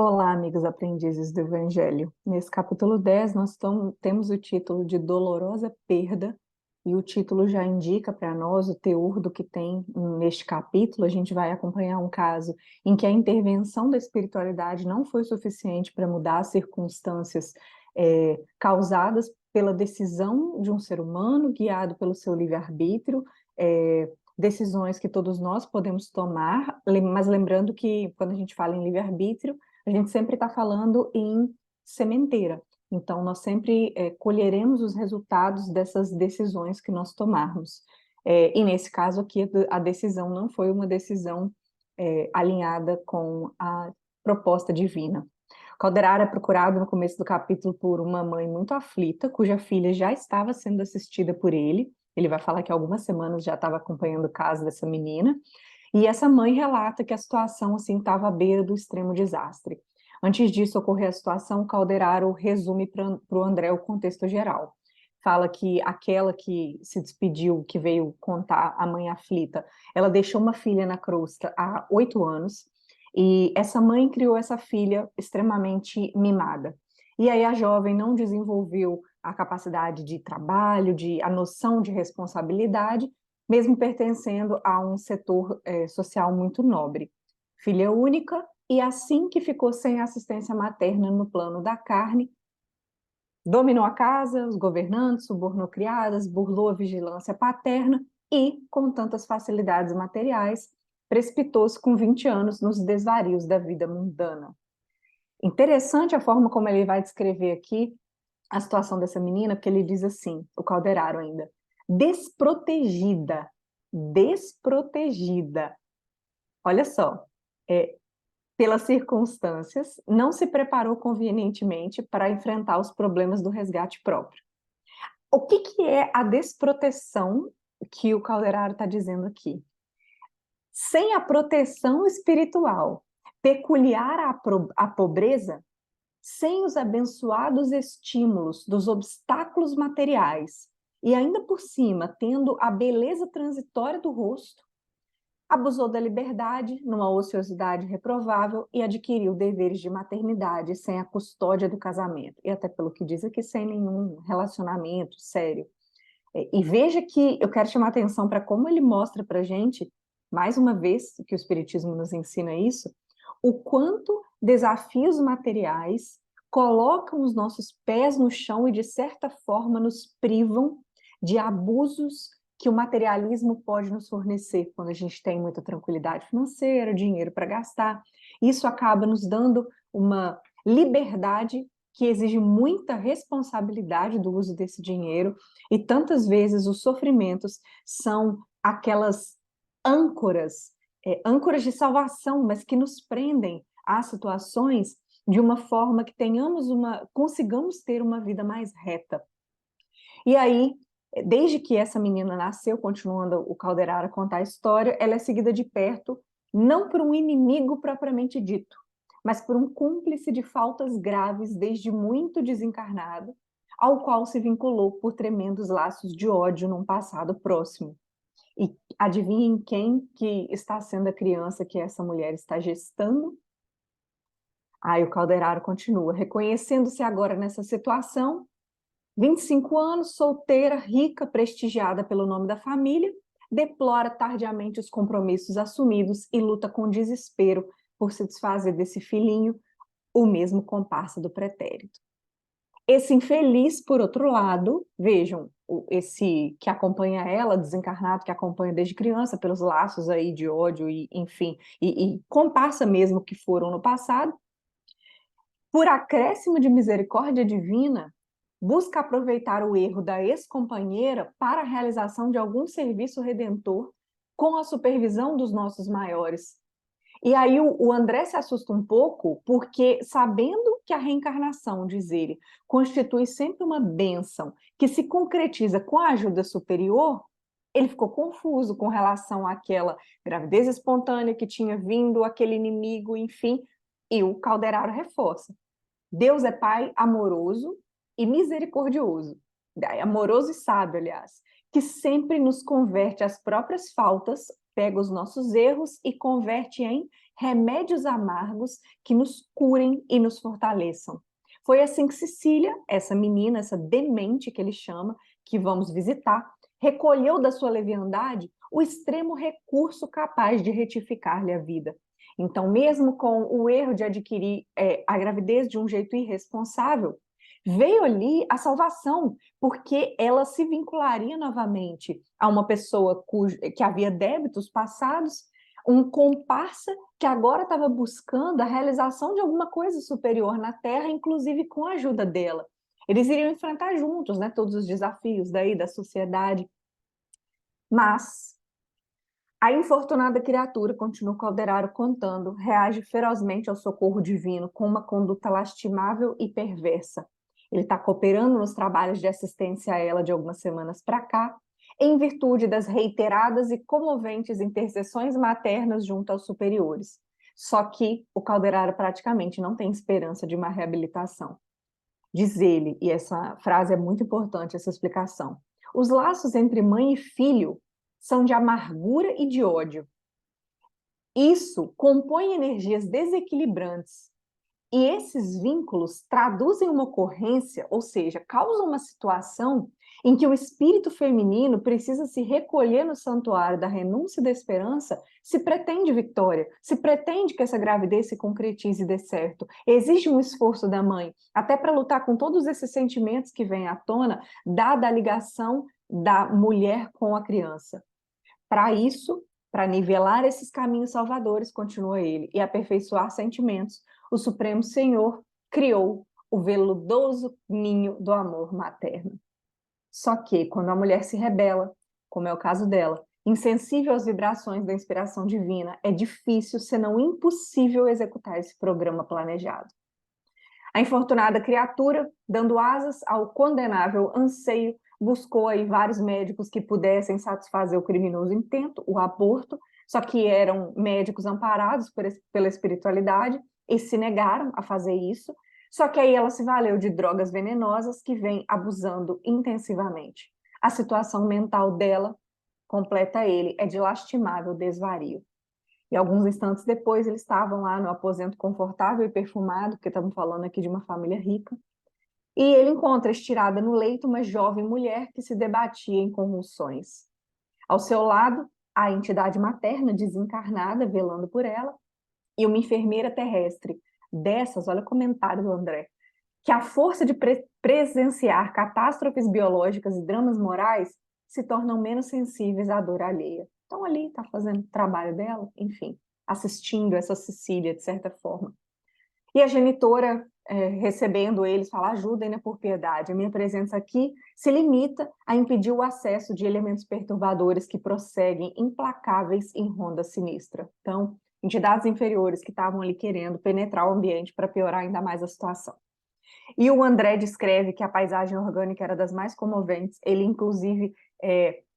Olá, amigos aprendizes do Evangelho. Nesse capítulo 10, temos o título de Dolorosa Perda, e o título já indica para nós o teor do que tem neste capítulo. A gente vai acompanhar um caso em que a intervenção da espiritualidade não foi suficiente para mudar as circunstâncias causadas pela decisão de um ser humano, guiado pelo seu livre-arbítrio, decisões que todos nós podemos tomar, mas lembrando que quando a gente fala em livre-arbítrio, a gente sempre está falando em sementeira. Então, nós sempre colheremos os resultados dessas decisões que nós tomarmos. E nesse caso aqui, a decisão não foi uma decisão alinhada com a proposta divina. Calderaro é procurado no começo do capítulo por uma mãe muito aflita, cuja filha já estava sendo assistida por ele. Ele vai falar que há algumas semanas já estava acompanhando o caso dessa menina. E essa mãe relata que a situação assim estava à beira do extremo desastre. Antes disso ocorrer a situação, Calderaro resume para o André o contexto geral. Fala que aquela que se despediu, que veio contar a mãe aflita, ela deixou uma filha na crosta há 8 anos, e essa mãe criou essa filha extremamente mimada. E aí a jovem não desenvolveu a capacidade de trabalho, a noção de responsabilidade, mesmo pertencendo a um setor social muito nobre. Filha única, e assim que ficou sem assistência materna no plano da carne, dominou a casa, os governantes, subornou criadas, burlou a vigilância paterna e, com tantas facilidades materiais, precipitou-se com 20 anos nos desvarios da vida mundana. Interessante a forma como ele vai descrever aqui a situação dessa menina, porque ele diz assim, o Calderaro ainda, desprotegida, desprotegida. Olha só, pelas circunstâncias, não se preparou convenientemente para enfrentar os problemas do resgate próprio. O que é a desproteção que o Calderaro está dizendo aqui? Sem a proteção espiritual peculiar à pobreza, sem os abençoados estímulos dos obstáculos materiais e ainda por cima tendo a beleza transitória do rosto, abusou da liberdade numa ociosidade reprovável e adquiriu deveres de maternidade sem a custódia do casamento, e até pelo que diz aqui, sem nenhum relacionamento sério. E veja que eu quero chamar atenção para como ele mostra para a gente, mais uma vez, que o Espiritismo nos ensina isso, o quanto desafios materiais colocam os nossos pés no chão e, de certa forma, nos privam de abusos que o materialismo pode nos fornecer quando a gente tem muita tranquilidade financeira, dinheiro para gastar. Isso acaba nos dando uma liberdade que exige muita responsabilidade do uso desse dinheiro, e tantas vezes os sofrimentos são aquelas âncoras, âncoras de salvação, mas que nos prendem a situações de uma forma que consigamos ter uma vida mais reta. E aí, desde que essa menina nasceu, continuando o Calderaro a contar a história, ela é seguida de perto, não por um inimigo propriamente dito, mas por um cúmplice de faltas graves desde muito desencarnado, ao qual se vinculou por tremendos laços de ódio num passado próximo. E adivinhem quem que está sendo a criança que essa mulher está gestando? Aí o Calderaro continua, reconhecendo-se agora nessa situação, 25 anos, solteira, rica, prestigiada pelo nome da família, deplora tardiamente os compromissos assumidos e luta com desespero por se desfazer desse filhinho, o mesmo comparsa do pretérito. Esse infeliz, por outro lado, vejam, esse que acompanha ela, desencarnado, que acompanha desde criança, pelos laços aí de ódio, e enfim, e comparsa mesmo que foram no passado, por acréscimo de misericórdia divina, busca aproveitar o erro da ex-companheira para a realização de algum serviço redentor com a supervisão dos nossos maiores. E aí o André se assusta um pouco, porque sabendo que a reencarnação, diz ele, constitui sempre uma bênção que se concretiza com a ajuda superior, ele ficou confuso com relação àquela gravidez espontânea que tinha vindo, aquele inimigo, enfim, e o Calderaro reforça. Deus é Pai amoroso e misericordioso, amoroso e sábio, aliás, que sempre nos converte às próprias faltas pega os nossos erros e converte em remédios amargos que nos curem e nos fortaleçam. Foi assim que Cecília, essa menina, essa demente que ele chama, que vamos visitar, recolheu da sua leviandade o extremo recurso capaz de retificar-lhe a vida. Então, mesmo com o erro de adquirir a gravidez de um jeito irresponsável, veio ali a salvação, porque ela se vincularia novamente a uma pessoa que havia débitos passados, um comparsa que agora estava buscando a realização de alguma coisa superior na Terra, inclusive com a ajuda dela. Eles iriam enfrentar juntos, né, todos os desafios daí da sociedade. Mas a infortunada criatura, continua Calderaro contando, reage ferozmente ao socorro divino com uma conduta lastimável e perversa. Ele está cooperando nos trabalhos de assistência a ela de algumas semanas para cá, em virtude das reiteradas e comoventes intercessões maternas junto aos superiores. Só que o Calderaro praticamente não tem esperança de uma reabilitação. Diz ele, e essa frase é muito importante, essa explicação: os laços entre mãe e filho são de amargura e de ódio. Isso compõe energias desequilibrantes. E esses vínculos traduzem uma ocorrência, ou seja, causam uma situação em que o espírito feminino precisa se recolher no santuário da renúncia e da esperança, se pretende vitória, se pretende que essa gravidez se concretize e dê certo. Exige um esforço da mãe, até para lutar com todos esses sentimentos que vêm à tona, dada a ligação da mulher com a criança. Para isso, para nivelar esses caminhos salvadores, continua ele, e aperfeiçoar sentimentos, o Supremo Senhor criou o veludoso ninho do amor materno. Só que, quando a mulher se rebela, como é o caso dela, insensível às vibrações da inspiração divina, é difícil, senão impossível, executar esse programa planejado. A infortunada criatura, dando asas ao condenável anseio, buscou aí vários médicos que pudessem satisfazer o criminoso intento, o aborto, só que eram médicos amparados pela espiritualidade e se negaram a fazer isso. Só que aí ela se valeu de drogas venenosas que vem abusando intensivamente. A situação mental dela, completa ele, é de lastimável desvario. E alguns instantes depois eles estavam lá no aposento confortável e perfumado, porque estamos falando aqui de uma família rica, e ele encontra estirada no leito uma jovem mulher que se debatia em convulsões. Ao seu lado, a entidade materna desencarnada, velando por ela, e uma enfermeira terrestre, dessas, olha o comentário do André, que a força de presenciar catástrofes biológicas e dramas morais se tornam menos sensíveis à dor alheia. Então ali está fazendo o trabalho dela, enfim, assistindo essa Cecília, de certa forma. E a genitora, recebendo eles, fala: ajudem, né, por piedade. A minha presença aqui se limita a impedir o acesso de elementos perturbadores que prosseguem implacáveis em ronda sinistra. Então, entidades inferiores que estavam ali querendo penetrar o ambiente para piorar ainda mais a situação. E o André descreve que a paisagem orgânica era das mais comoventes. Ele, inclusive,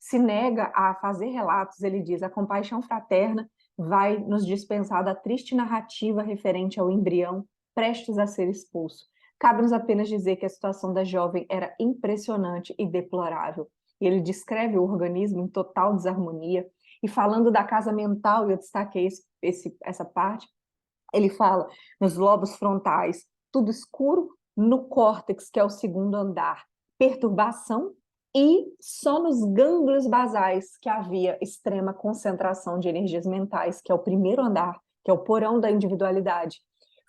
se nega a fazer relatos. Ele diz: a compaixão fraterna vai nos dispensar da triste narrativa referente ao embrião prestes a ser expulso. Cabe-nos apenas dizer que a situação da jovem era impressionante e deplorável. E ele descreve o organismo em total desarmonia. E falando da casa mental, eu destaquei essa parte, ele fala nos lobos frontais, tudo escuro, no córtex, que é o segundo andar, perturbação, e só nos gânglios basais que havia extrema concentração de energias mentais, que é o primeiro andar, que é o porão da individualidade,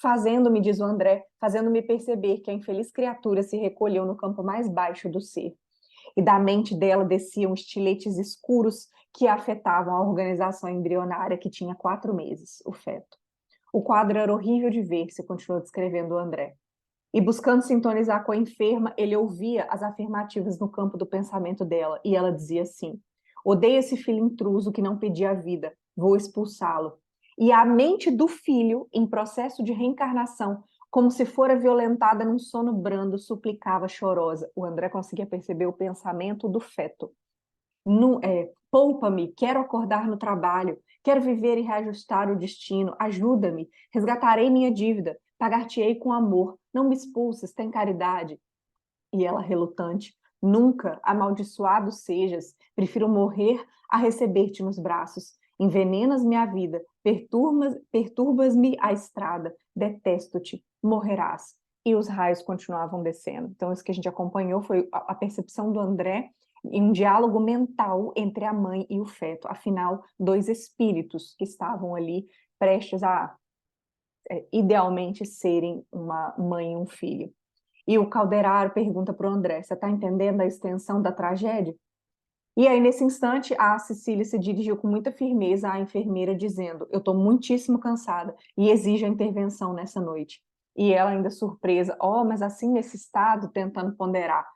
fazendo-me, diz o André, fazendo-me perceber que a infeliz criatura se recolheu no campo mais baixo do ser. E da mente dela desciam estiletes escuros que afetavam a organização embrionária que tinha 4 meses, o feto. O quadro era horrível de ver, se continuou descrevendo o André. E buscando sintonizar com a enferma, ele ouvia as afirmativas no campo do pensamento dela, e ela dizia assim: odeio esse filho intruso que não pedia a vida, vou expulsá-lo. E a mente do filho, em processo de reencarnação, como se fora violentada num sono brando, suplicava chorosa. O André conseguia perceber o pensamento do feto. Poupa-me, quero acordar no trabalho, quero viver e reajustar o destino, ajuda-me, resgatarei minha dívida, pagar-te-ei com amor, não me expulses, tem caridade. E ela, relutante: nunca, amaldiçoado sejas, prefiro morrer a receber-te nos braços. envenenas minha vida, perturbas-me a estrada, detesto-te, morrerás. E os raios continuavam descendo. Então, isso que a gente acompanhou foi a percepção do André em um diálogo mental entre a mãe e o feto. Afinal, dois espíritos que estavam ali prestes a, idealmente, serem uma mãe e um filho. E o Calderaro pergunta para o André, você está entendendo a extensão da tragédia? E aí, nesse instante, a Cecília se dirigiu com muita firmeza à enfermeira, dizendo, eu estou muitíssimo cansada e exijo a intervenção nessa noite. E ela ainda surpresa, mas assim nesse estado, tentando ponderar.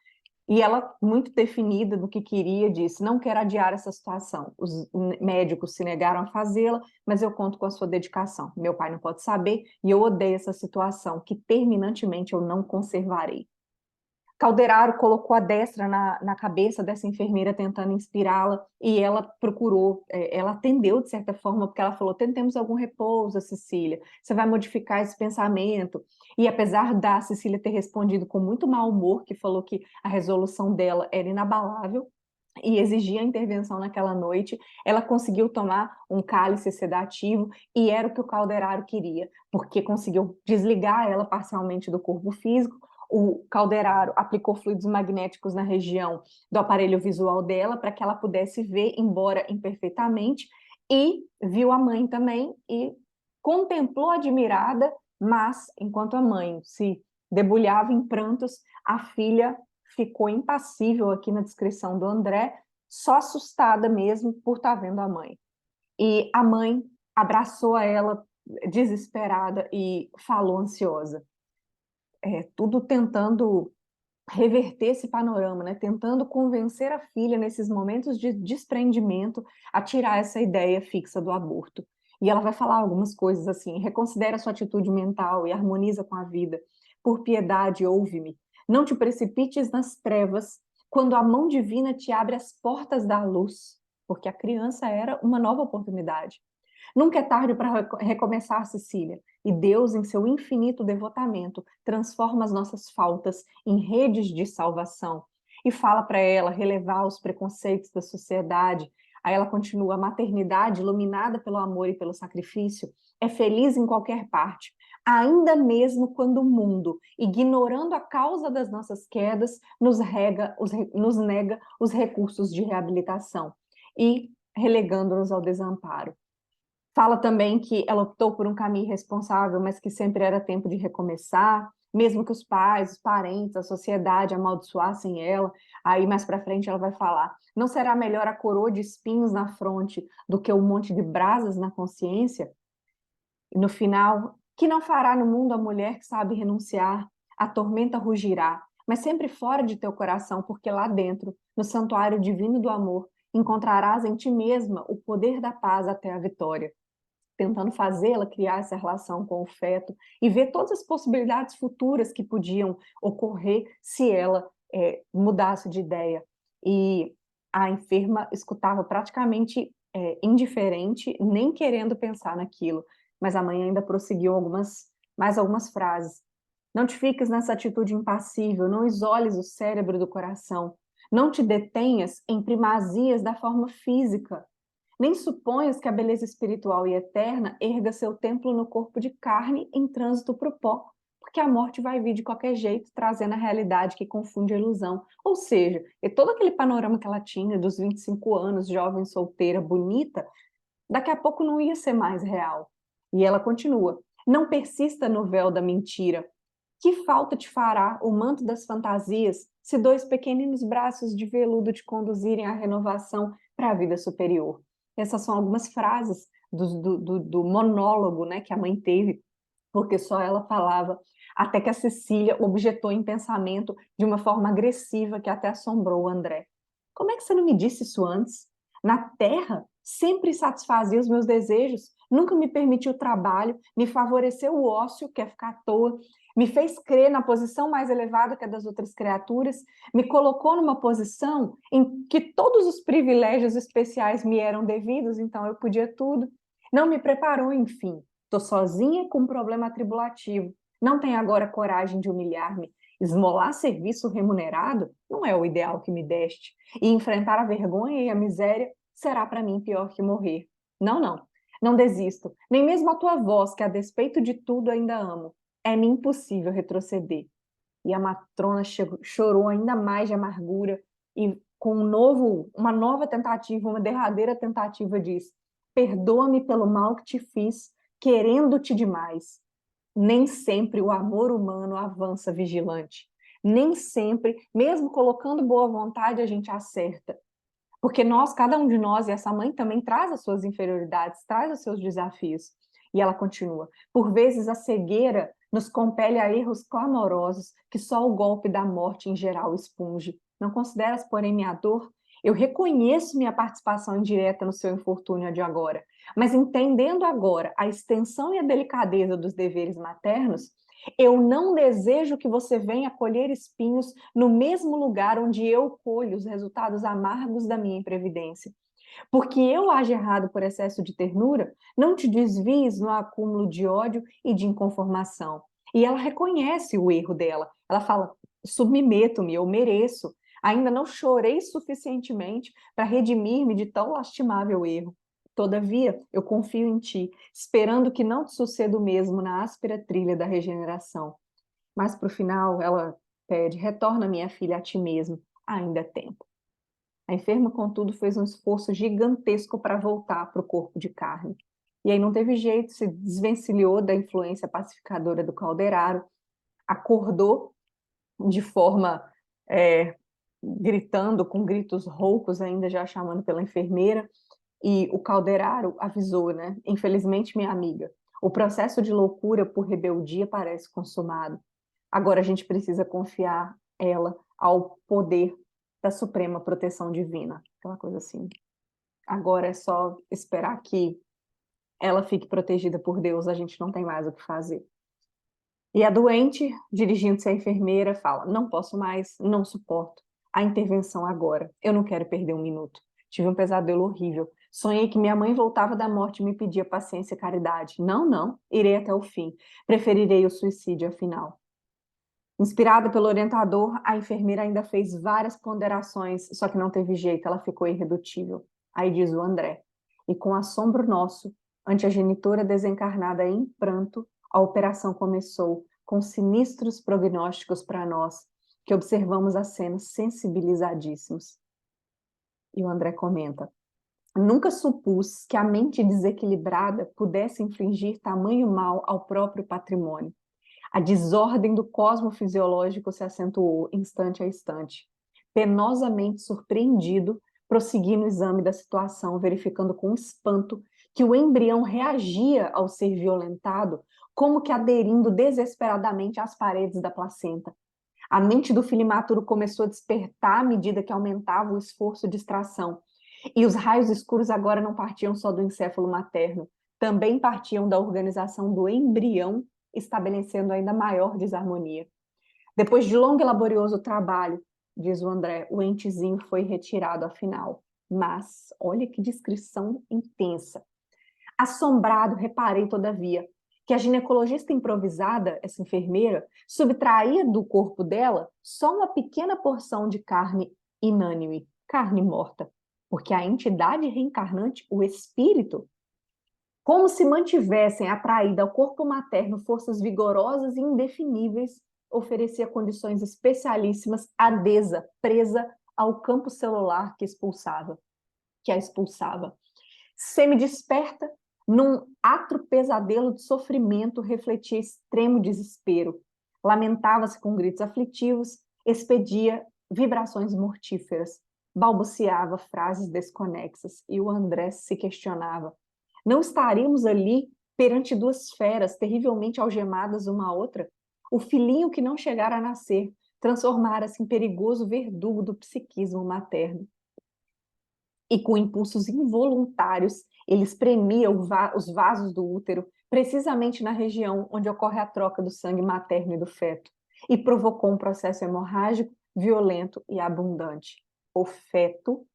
E ela, muito definida do que queria, disse, não quero adiar essa situação. Os médicos se negaram a fazê-la, mas eu conto com a sua dedicação. Meu pai não pode saber e eu odeio essa situação, que terminantemente eu não conservarei. Calderaro colocou a destra na cabeça dessa enfermeira tentando inspirá-la e ela procurou, ela atendeu de certa forma, porque ela falou, tentemos algum repouso, Cecília, você vai modificar esse pensamento. E apesar da Cecília ter respondido com muito mau humor, que falou que a resolução dela era inabalável, e exigia a intervenção naquela noite, ela conseguiu tomar um cálice sedativo e era o que o Calderaro queria, porque conseguiu desligar ela parcialmente do corpo físico. O Calderaro aplicou fluidos magnéticos na região do aparelho visual dela para que ela pudesse ver, embora imperfeitamente, e viu a mãe também e contemplou admirada, mas enquanto a mãe se debulhava em prantos, a filha ficou impassível aqui na descrição do André, só assustada mesmo por estar vendo a mãe. E a mãe abraçou a ela desesperada e falou ansiosa. Tudo tentando reverter esse panorama, né? Tentando convencer a filha nesses momentos de desprendimento a tirar essa ideia fixa do aborto. E ela vai falar algumas coisas assim, reconsidera sua atitude mental e harmoniza com a vida. Por piedade, ouve-me. Não te precipites nas trevas quando a mão divina te abre as portas da luz, porque a criança era uma nova oportunidade. Nunca é tarde para recomeçar, Cecília, e Deus, em seu infinito devotamento, transforma as nossas faltas em redes de salvação. E fala para ela relevar os preconceitos da sociedade. Aí ela continua, a maternidade, iluminada pelo amor e pelo sacrifício, é feliz em qualquer parte, ainda mesmo quando o mundo, ignorando a causa das nossas quedas, nos nega os recursos de reabilitação e relegando-nos ao desamparo. Fala também que ela optou por um caminho irresponsável, mas que sempre era tempo de recomeçar, mesmo que os pais, os parentes, a sociedade amaldiçoassem ela. Aí mais para frente ela vai falar: não será melhor a coroa de espinhos na fronte do que o monte de brasas na consciência? E no final, que não fará no mundo a mulher que sabe renunciar? A tormenta rugirá, mas sempre fora de teu coração, porque lá dentro, no santuário divino do amor, encontrarás em ti mesma o poder da paz até a vitória, tentando fazê-la criar essa relação com o feto e ver todas as possibilidades futuras que podiam ocorrer se ela mudasse de ideia. E a enferma escutava praticamente indiferente, nem querendo pensar naquilo, mas a mãe ainda prosseguiu mais algumas frases. Não te fiques nessa atitude impassível, não isoles o cérebro do coração, não te detenhas em primazias da forma física, nem suponhas que a beleza espiritual e eterna erga seu templo no corpo de carne em trânsito para o pó, porque a morte vai vir de qualquer jeito, trazendo a realidade que confunde a ilusão. Ou seja, todo aquele panorama que ela tinha dos 25 anos, jovem, solteira, bonita, daqui a pouco não ia ser mais real. E ela continua: não persista no véu da mentira. Que falta te fará o manto das fantasias se dois pequeninos braços de veludo te conduzirem à renovação para a vida superior? Essas são algumas frases do monólogo, né, que a mãe teve, porque só ela falava, até que a Cecília objetou em pensamento de uma forma agressiva que até assombrou o André. Como é que você não me disse isso antes? Na terra, sempre satisfazia os meus desejos, nunca me permitiu trabalho, me favoreceu o ócio, que é ficar à toa, me fez crer na posição mais elevada que a das outras criaturas, me colocou numa posição em que todos os privilégios especiais me eram devidos, então eu podia tudo. Não me preparou, enfim. Estou sozinha com um problema atribulativo. Não tenho agora coragem de humilhar-me. Esmolar serviço remunerado não é o ideal que me deste. E enfrentar a vergonha e a miséria será para mim pior que morrer. Não, não. Não desisto. Nem mesmo a tua voz, que a despeito de tudo ainda amo. É-me impossível retroceder. E a matrona chorou ainda mais de amargura e com uma nova tentativa, uma derradeira tentativa diz: perdoa-me pelo mal que te fiz, querendo-te demais. Nem sempre o amor humano avança vigilante. Nem sempre, mesmo colocando boa vontade, a gente acerta. Porque nós, cada um de nós, e essa mãe também traz as suas inferioridades, traz os seus desafios. E ela continua. Por vezes a cegueira nos compele a erros clamorosos que só o golpe da morte em geral expunge. Não consideras, porém, minha dor? Eu reconheço minha participação indireta no seu infortúnio de agora, mas entendendo agora a extensão e a delicadeza dos deveres maternos, eu não desejo que você venha colher espinhos no mesmo lugar onde eu colho os resultados amargos da minha imprevidência. Porque eu age errado por excesso de ternura, não te desvies no acúmulo de ódio e de inconformação. E ela reconhece o erro dela. Ela fala: submeto-me, eu mereço. Ainda não chorei suficientemente para redimir-me de tão lastimável erro. Todavia, eu confio em ti, esperando que não te suceda o mesmo na áspera trilha da regeneração. Mas para o final, ela pede: retorna, minha filha, a ti mesmo. Ainda é tempo. A enferma, contudo, fez um esforço gigantesco para voltar para o corpo de carne. E aí não teve jeito, se desvencilhou da influência pacificadora do calderaro, acordou de forma gritando, com gritos roucos ainda, já chamando pela enfermeira, e o calderaro avisou, né? Infelizmente, minha amiga, o processo de loucura por rebeldia parece consumado. Agora a gente precisa confiar ela ao poder da suprema proteção divina. Aquela coisa assim. Agora é só esperar que ela fique protegida por Deus, a gente não tem mais o que fazer. E a doente, dirigindo-se à enfermeira, fala: não posso mais, não suporto. A intervenção agora. Eu não quero perder um minuto. Tive um pesadelo horrível. Sonhei que minha mãe voltava da morte e me pedia paciência e caridade. Não, não, irei até o fim. Preferirei o suicídio, afinal. Inspirada pelo orientador, a enfermeira ainda fez várias ponderações, só que não teve jeito, ela ficou irredutível. Aí diz o André: e com assombro nosso, ante a genitora desencarnada em pranto, a operação começou, com sinistros prognósticos para nós, que observamos a cena sensibilizadíssimos. E o André comenta: nunca supus que a mente desequilibrada pudesse infligir tamanho mal ao próprio patrimônio. A desordem do cosmo fisiológico se acentuou instante a instante. Penosamente surpreendido, prossegui no exame da situação, verificando com espanto que o embrião reagia ao ser violentado, como que aderindo desesperadamente às paredes da placenta. A mente do filho imaturo começou a despertar à medida que aumentava o esforço de extração. E os raios escuros agora não partiam só do encéfalo materno, também partiam da organização do embrião, estabelecendo ainda maior desarmonia. Depois de longo e laborioso trabalho, diz o André, o entezinho foi retirado afinal. Mas, olha que descrição intensa. Assombrado, reparei, todavia, que a ginecologista improvisada, essa enfermeira, subtraía do corpo dela só uma pequena porção de carne inânime, carne morta, porque a entidade reencarnante, o espírito, como se mantivessem atraída ao corpo materno forças vigorosas e indefiníveis, oferecia condições especialíssimas à Deza, presa ao campo celular que a expulsava. Semi-desperta, num atro pesadelo de sofrimento, refletia extremo desespero. Lamentava-se com gritos aflitivos, expedia vibrações mortíferas, balbuciava frases desconexas, e o André se questionava: não estaríamos ali perante duas feras terrivelmente algemadas uma à outra? O filhinho que não chegara a nascer transformara-se em perigoso verdugo do psiquismo materno. E com impulsos involuntários, ele espremia os vasos do útero, precisamente na região onde ocorre a troca do sangue materno e do feto, e provocou um processo hemorrágico, violento e abundante. O feto,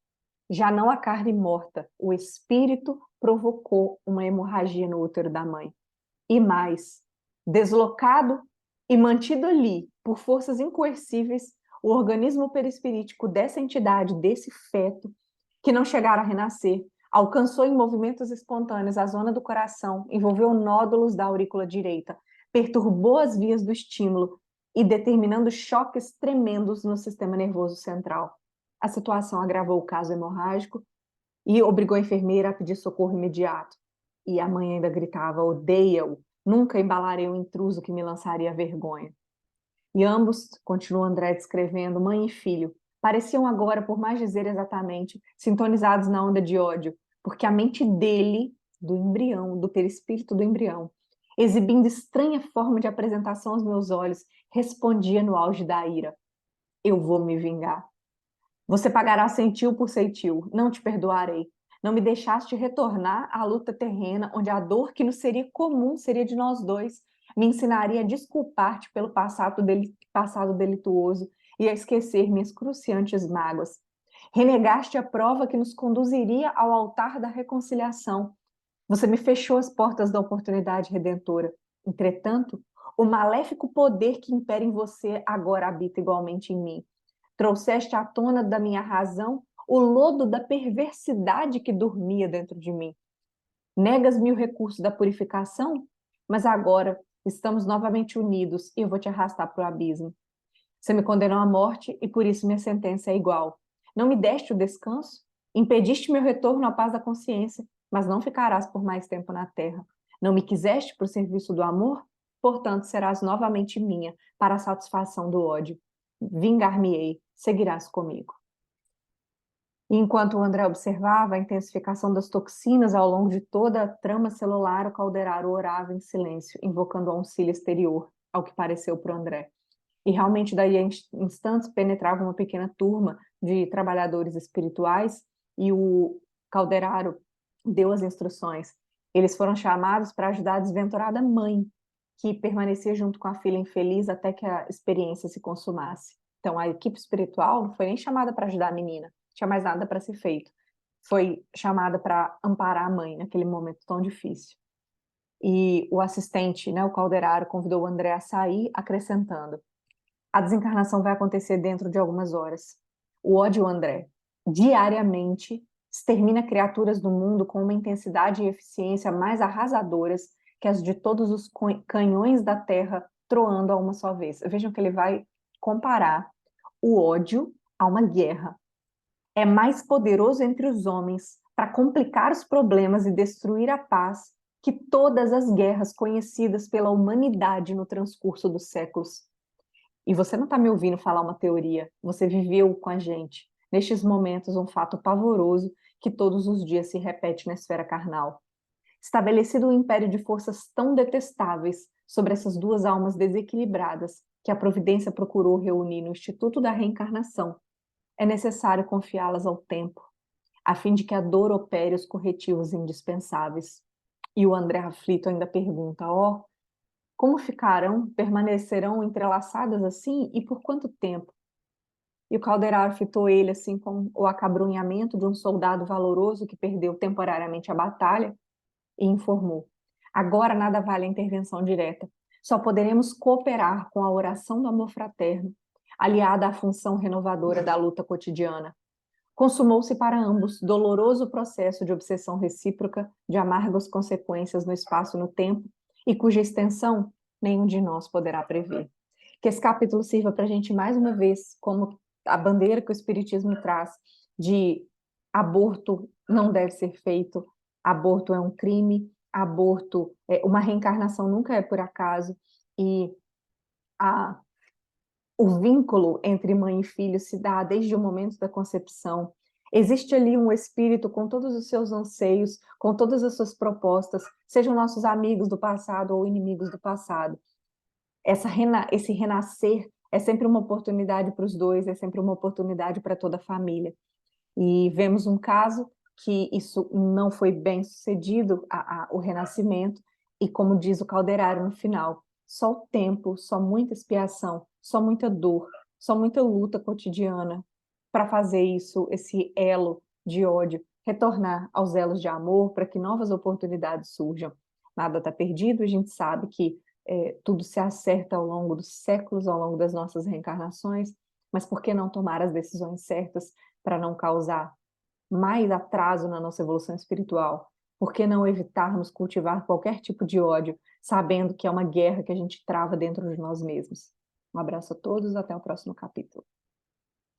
já não a carne morta, o espírito provocou uma hemorragia no útero da mãe. E mais, deslocado e mantido ali por forças incoercíveis, o organismo perispirítico dessa entidade, desse feto, que não chegara a renascer, Alcançou em movimentos espontâneos a zona do coração, envolveu nódulos da aurícula direita, perturbou as vias do estímulo e determinando choques tremendos no sistema nervoso central. A situação agravou o caso hemorrágico e obrigou a enfermeira a pedir socorro imediato. E a mãe ainda gritava: odeia-o, nunca embalarei um intruso que me lançaria vergonha. E ambos, continua André descrevendo, mãe e filho, pareciam agora, por mais dizer exatamente, sintonizados na onda de ódio, porque a mente dele, do embrião, do perispírito do embrião, exibindo estranha forma de apresentação aos meus olhos, respondia no auge da ira: eu vou me vingar. Você pagará centil por centil, não te perdoarei. Não me deixaste retornar à luta terrena, onde a dor que nos seria comum seria de nós dois. Me ensinaria a desculpar-te pelo passado delituoso e a esquecer minhas cruciantes mágoas. Renegaste a prova que nos conduziria ao altar da reconciliação. Você me fechou as portas da oportunidade redentora. Entretanto, o maléfico poder que impera em você agora habita igualmente em mim. Trouxeste à tona da minha razão o lodo da perversidade que dormia dentro de mim. Negas-me o recurso da purificação, mas agora estamos novamente unidos e eu vou te arrastar para o abismo. Você me condenou à morte e por isso minha sentença é igual. Não me deste o descanso, impediste meu retorno à paz da consciência, mas não ficarás por mais tempo na terra. Não me quiseste para o serviço do amor, portanto serás novamente minha para a satisfação do ódio. Vingar-me-ei, seguirás comigo. E enquanto o André observava a intensificação das toxinas ao longo de toda a trama celular, o Calderaro orava em silêncio, invocando o auxílio exterior, ao que pareceu para o André. E realmente, daí a instantes, penetrava uma pequena turma de trabalhadores espirituais e o Calderaro deu as instruções. Eles foram chamados para ajudar a desventurada mãe, que permanecia junto com a filha infeliz até que a experiência se consumasse. Então, a equipe espiritual não foi nem chamada para ajudar a menina, não tinha mais nada para ser feito. Foi chamada para amparar a mãe naquele momento tão difícil. E o assistente, né, o Calderaro, convidou o André a sair, acrescentando: a desencarnação vai acontecer dentro de algumas horas. O ódio, André, diariamente extermina criaturas do mundo com uma intensidade e eficiência mais arrasadoras que as de todos os canhões da Terra troando a uma só vez. Vejam que ele vai comparar o ódio a uma guerra. É mais poderoso entre os homens para complicar os problemas e destruir a paz que todas as guerras conhecidas pela humanidade no transcurso dos séculos. E você não está me ouvindo falar uma teoria, você viveu com a gente, nestes momentos, um fato pavoroso que todos os dias se repete na esfera carnal. Estabelecido um império de forças tão detestáveis sobre essas duas almas desequilibradas que a providência procurou reunir no Instituto da Reencarnação, é necessário confiá-las ao tempo, a fim de que a dor opere os corretivos indispensáveis. E o André aflito ainda pergunta: ó, como ficarão, permanecerão entrelaçadas assim e por quanto tempo? E o Calderaro fitou ele assim com o acabrunhamento de um soldado valoroso que perdeu temporariamente a batalha e informou: agora nada vale a intervenção direta. Só poderemos cooperar com a oração do amor fraterno, aliada à função renovadora da luta cotidiana. Consumou-se para ambos doloroso processo de obsessão recíproca, de amargas consequências no espaço e no tempo, e cuja extensão nenhum de nós poderá prever. Que esse capítulo sirva para a gente, mais uma vez, como a bandeira que o Espiritismo traz, de aborto não deve ser feito, aborto é um crime, aborto, uma reencarnação nunca é por acaso, e a o vínculo entre mãe e filho se dá desde o momento da concepção. Existe ali um espírito com todos os seus anseios, com todas as suas propostas, sejam nossos amigos do passado ou inimigos do passado. Esse renascer é sempre uma oportunidade para os dois, é sempre uma oportunidade para toda a família. E vemos um caso que isso não foi bem sucedido, o renascimento, e como diz o Calderaro no final, só o tempo, só muita expiação, só muita dor, só muita luta cotidiana para fazer isso, esse elo de ódio, retornar aos elos de amor para que novas oportunidades surjam. Nada está perdido, a gente sabe que tudo se acerta ao longo dos séculos, ao longo das nossas reencarnações, mas por que não tomar as decisões certas para não causar mais atraso na nossa evolução espiritual? Por que não evitarmos cultivar qualquer tipo de ódio, sabendo que é uma guerra que a gente trava dentro de nós mesmos? Um abraço a todos, até o próximo capítulo.